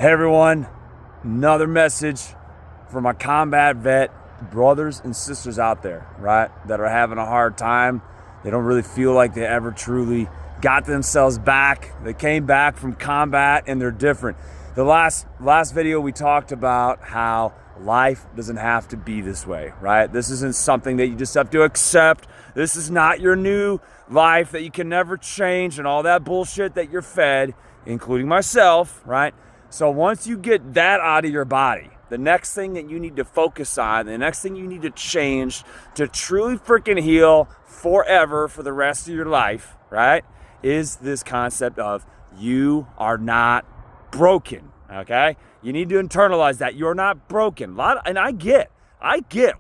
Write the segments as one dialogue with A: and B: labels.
A: Hey everyone, another message for my combat vet brothers and sisters out there, right, that are having a hard time. They don't really feel like they ever truly got themselves back. They came back from combat and they're different. The last video we talked about how life doesn't have to be this way, right? This isn't something that you just have to accept. This is not your new life that you can never change and all that bullshit that you're fed, including myself, right? So once you get that out of your body, the next thing that you need to focus on, the next thing you need to change to truly freaking heal forever for the rest of your life, right, is this concept of you are not broken, okay? You need to internalize that. You're not broken. And I get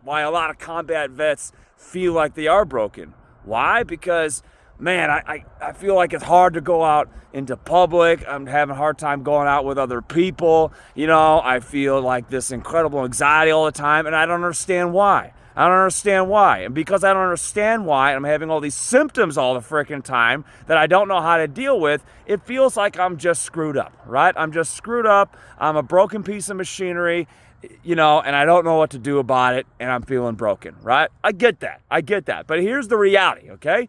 A: why a lot of combat vets feel like they are broken. Why? Because man, I feel like it's hard to go out into public. I'm having a hard time going out with other people. You know, I feel like this incredible anxiety all the time, and I don't understand why. And because I don't understand why, I'm having all these symptoms all the freaking time that I don't know how to deal with, it feels like I'm just screwed up, right? I'm just screwed up. I'm a broken piece of machinery, you know, and I don't know what to do about it, and I'm feeling broken, right? I get that. But here's the reality, okay?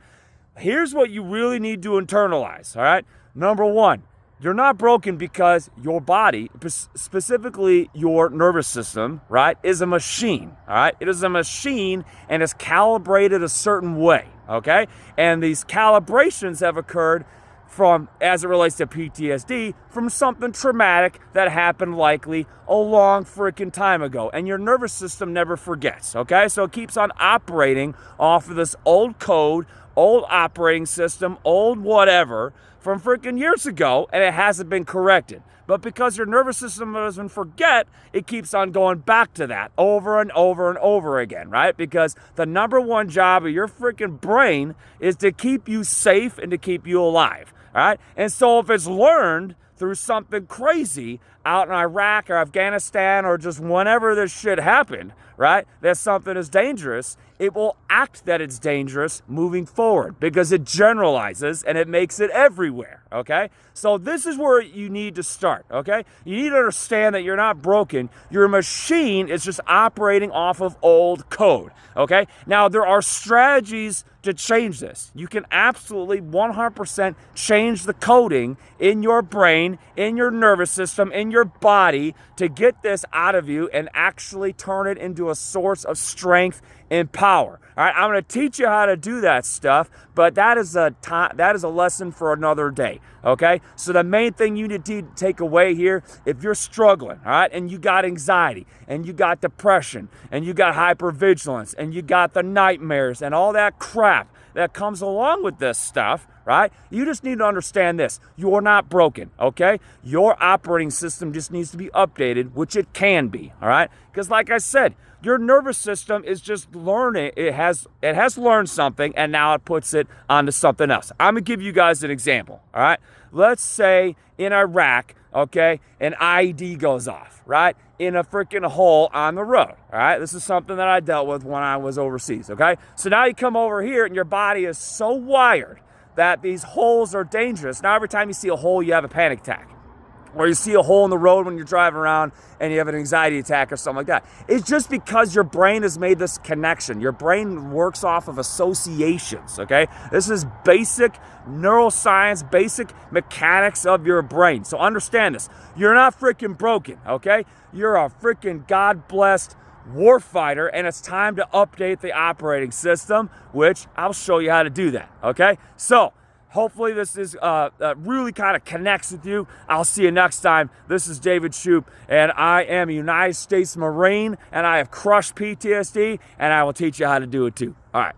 A: Here's what you really need to internalize, all right? Number one, you're not broken because your body, specifically your nervous system, right, is a machine, all right? It is a machine and it's calibrated a certain way, okay? And these calibrations have occurred from, as it relates to PTSD, from something traumatic that happened likely a long freaking time ago. And your nervous system never forgets, okay? So it keeps on operating off of this old code, old operating system, old whatever, from freaking years ago, and it hasn't been corrected. But because your nervous system doesn't forget, it keeps on going back to that over and over and over again, right? Because the number one job of your freaking brain is to keep you safe and to keep you alive, all right? And so if it's learned through something crazy out in Iraq or Afghanistan or just whenever this shit happened, right, that something is dangerous, it will act that it's dangerous moving forward because it generalizes and it makes it everywhere, okay? So this is where you need to start, okay? You need to understand that you're not broken. Your machine is just operating off of old code, okay? Now, there are strategies to change this. You can absolutely 100% change the coding in your brain, in your nervous system, in your body to get this out of you and actually turn it into a source of strength and power. All right, I'm going to teach you how to do that stuff, but that is a lesson for another day, okay? So the main thing you need to take away here, if you're struggling, all right, and you got anxiety, and you got depression, and you got hypervigilance, and you got the nightmares, and all that crap that comes along with this stuff, right? You just need to understand this. You're not broken, okay? Your operating system just needs to be updated, which it can be, all right? Because like I said, your nervous system is just learning. It has learned something, and now it puts it onto something else. I'm going to give you guys an example, all right? Let's say in Iraq, okay, an IED goes off, right, in a freaking hole on the road, all right? This is something that I dealt with when I was overseas, okay? So now you come over here, and your body is so wired that these holes are dangerous. Now every time you see a hole, you have a panic attack. Or you see a hole in the road when you're driving around and you have an anxiety attack or something like that. It's just because your brain has made this connection. Your brain works off of associations, okay? This is basic neuroscience, basic mechanics of your brain. So understand this. You're not freaking broken, okay? You're a freaking God-blessed warfighter, and it's time to update the operating system, which I'll show you how to do that, okay? So, hopefully this is really kind of connects with you. I'll see you next time. This is David Shoup, and I am a United States Marine, and I have crushed PTSD, and I will teach you how to do it too. All right.